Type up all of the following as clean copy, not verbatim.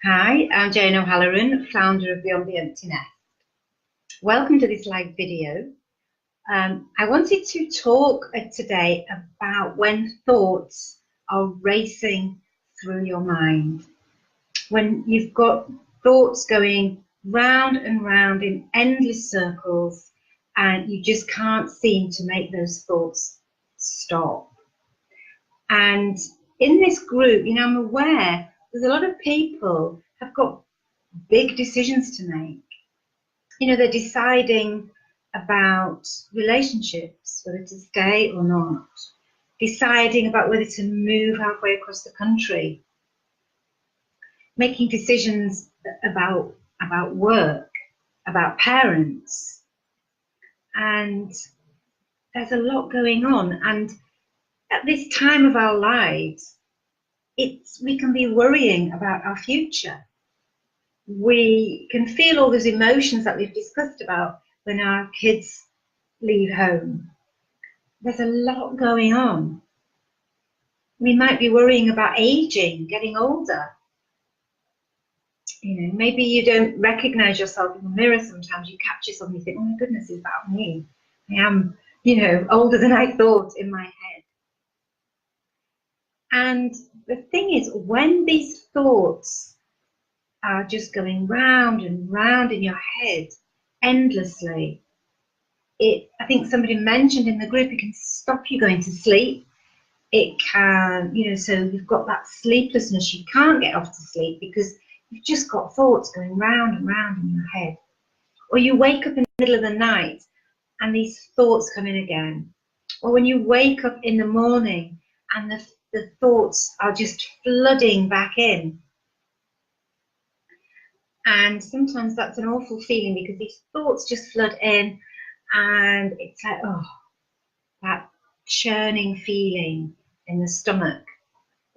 Hi, I'm Jane O'Halloran, founder of Beyond the Empty Nest. Welcome to this live video. I wanted to talk today about when thoughts are racing through your mind. When you've got thoughts going round and round in endless circles and you just can't seem to make those thoughts stop. And in this group, I'm aware there's a lot of people have got big decisions to make. They're deciding about relationships, whether to stay or not, deciding about whether to move halfway across the country, making decisions about work, about parents. And there's a lot going on. And at this time of our lives, we can be worrying about our future. We can feel all those emotions that we've discussed about when our kids leave home. There's a lot going on. We might be worrying about aging, getting older. Maybe you don't recognize yourself in the mirror sometimes. You catch yourself and you think, oh my goodness, is that me? I am, older than I thought in my head. And the thing is, when these thoughts are just going round and round in your head endlessly, I think somebody mentioned in the group, it can stop you going to sleep. It can, so you've got that sleeplessness. You can't get off to sleep because you've just got thoughts going round and round in your head. Or you wake up in the middle of the night and these thoughts come in again. Or when you wake up in the morning and the thoughts are just flooding back in. And sometimes that's an awful feeling because these thoughts just flood in and it's like, oh, that churning feeling in the stomach,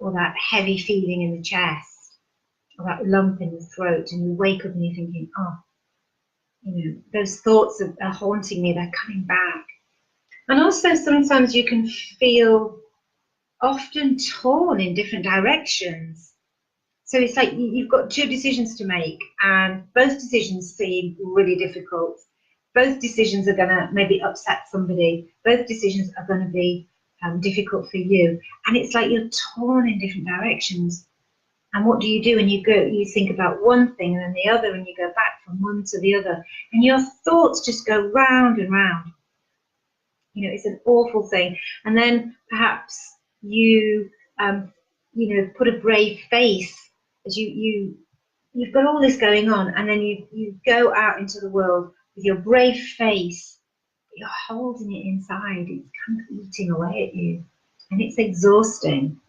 or that heavy feeling in the chest, or that lump in the throat, and you wake up and you're thinking, oh, those thoughts are haunting me, they're coming back. And also sometimes you can feel often torn in different directions. So it's like you've got two decisions to make, and both decisions seem really difficult. Both decisions are going to maybe upset somebody. Both decisions are going to be difficult for you. And it's like you're torn in different directions. And what do? When you think about one thing and then the other, and you go back from one to the other, and your thoughts just go round and round. It's an awful thing. And then perhaps you, put a brave face as you've got all this going on, and then you go out into the world with your brave face, but you're holding it inside. It's kind of eating away at you, and it's exhausting.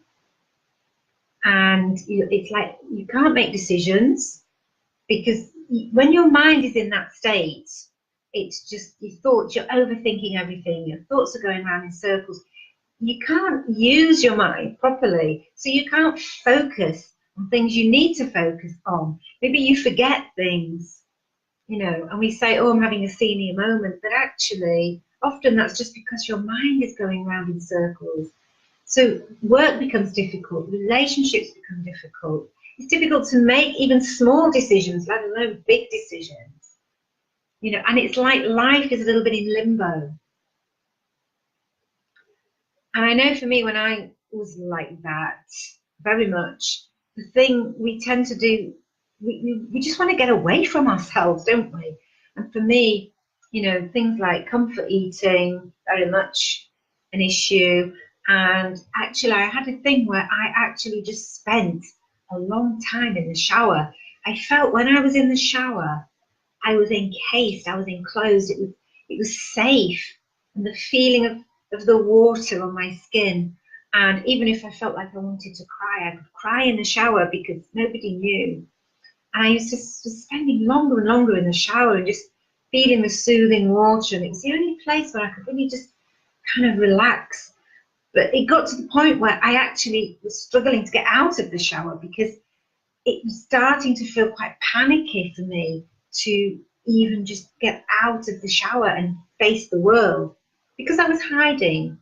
And it's like you can't make decisions because when your mind is in that state, it's just your thoughts, you're overthinking everything, your thoughts are going around in circles. You can't use your mind properly, so you can't focus on things you need to focus on. Maybe you forget things, and we say, oh, I'm having a senior moment, but actually often that's just because your mind is going around in circles. So work becomes difficult, relationships become difficult. It's difficult to make even small decisions, let alone big decisions. And it's like life is a little bit in limbo. And I know for me, when I was like that, very much, the thing we tend to do, we just want to get away from ourselves, don't we? And for me, things like comfort eating, very much an issue. And actually, I had a thing where I actually just spent a long time in the shower. I felt when I was in the shower, I was encased, I was enclosed, it was safe. And the feeling of the water on my skin. And even if I felt like I wanted to cry, I could cry in the shower because nobody knew. And I used to was spending longer and longer in the shower and just feeling the soothing water. And it was the only place where I could really just kind of relax. But it got to the point where I actually was struggling to get out of the shower because it was starting to feel quite panicky for me to even just get out of the shower and face the world. Because I was hiding.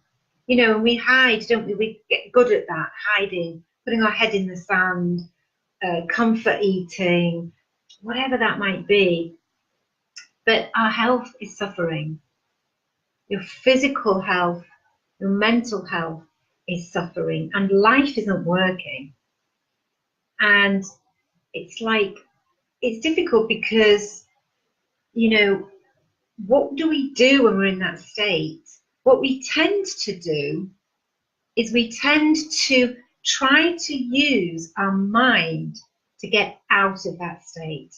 And we hide, don't we? We get good at that, hiding, putting our head in the sand, comfort eating, whatever that might be. But our health is suffering. Your physical health, your mental health is suffering, and life isn't working. And it's like, it's difficult because, you know, what do we do when we're in that state? What we tend to do is we tend to try to use our mind to get out of that state.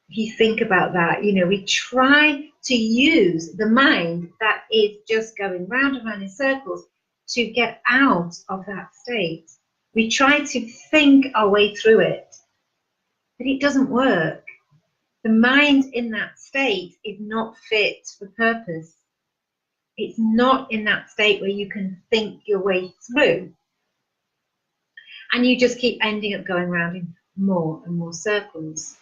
If you think about that, you know, we try to use the mind that is just going round and round in circles to get out of that state. We try to think our way through it, but it doesn't work. The mind in that state is not fit for purpose. It's not in that state where you can think your way through. And you just keep ending up going round in more and more circles.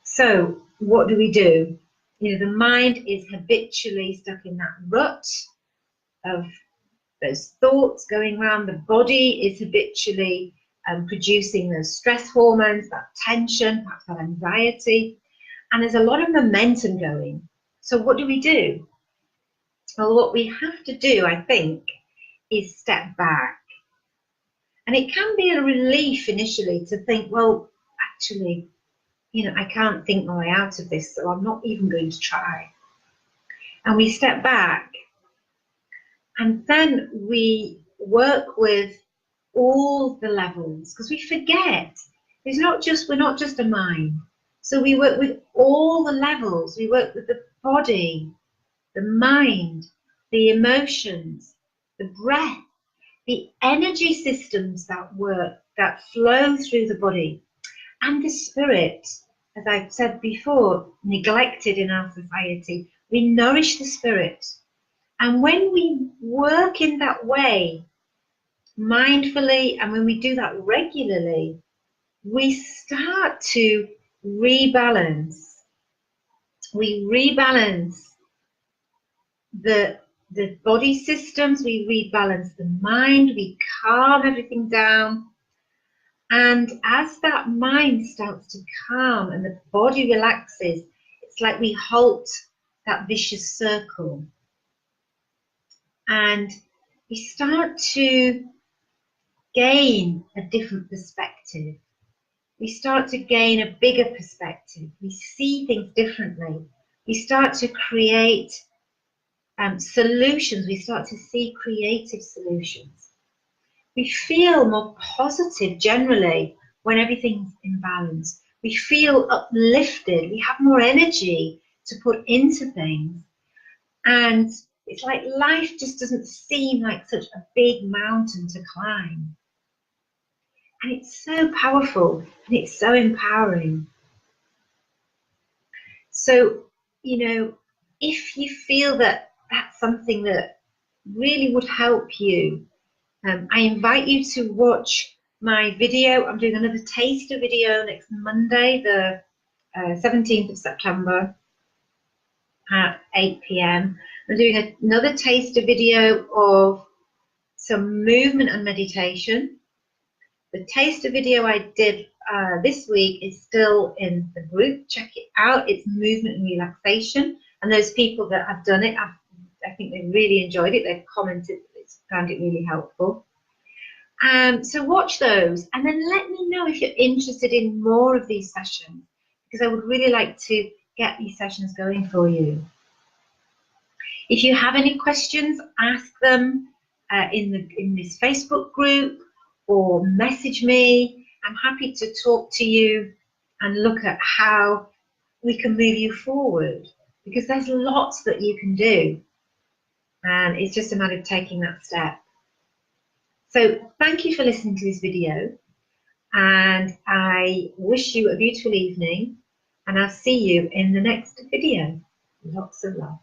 So what do? You know, the mind is habitually stuck in that rut of those thoughts going around. The body is habitually producing those stress hormones, that tension, perhaps that anxiety. And there's a lot of momentum going. So what do? Well, what we have to do, I think, is step back. And it can be a relief initially to think, well, actually, you know, I can't think my way out of this, so I'm not even going to try. And we step back, and then we work with all the levels, because we forget we're not just a mind. So we work with all the levels. We work with the body, the mind, the emotions, the breath, the energy systems that work, that flow through the body, and the spirit. As I've said before, neglected in our society. We nourish the spirit. And when we work in that way, mindfully, and when we do that regularly, we start to rebalance. We rebalance the body systems, we rebalance the mind, we calm everything down. And as that mind starts to calm and the body relaxes, it's like we halt that vicious circle. And we start to gain a different perspective. We start to gain a bigger perspective. We see things differently. We start to create solutions. We start to see creative solutions. We feel more positive generally when everything's in balance. We feel uplifted. We have more energy to put into things. And it's like life just doesn't seem like such a big mountain to climb. And it's so powerful and it's so empowering. So, you know, if you feel that that's something that really would help you, I invite you to watch my video. I'm doing another taster video next Monday, the 17th of September at 8 p.m. I'm doing another taster video of some movement and meditation. The taster video I did this week is still in the group. Check it out. It's movement and relaxation. And those people that have done it, I think they really enjoyed it. They've commented that they found it really helpful. So watch those and then let me know if you're interested in more of these sessions, because I would really like to get these sessions going for you. If you have any questions, ask them in this Facebook group or message me. I'm happy to talk to you and look at how we can move you forward, because there's lots that you can do and it's just a matter of taking that step. So thank you for listening to this video, and I wish you a beautiful evening, and I'll see you in the next video. Lots of love.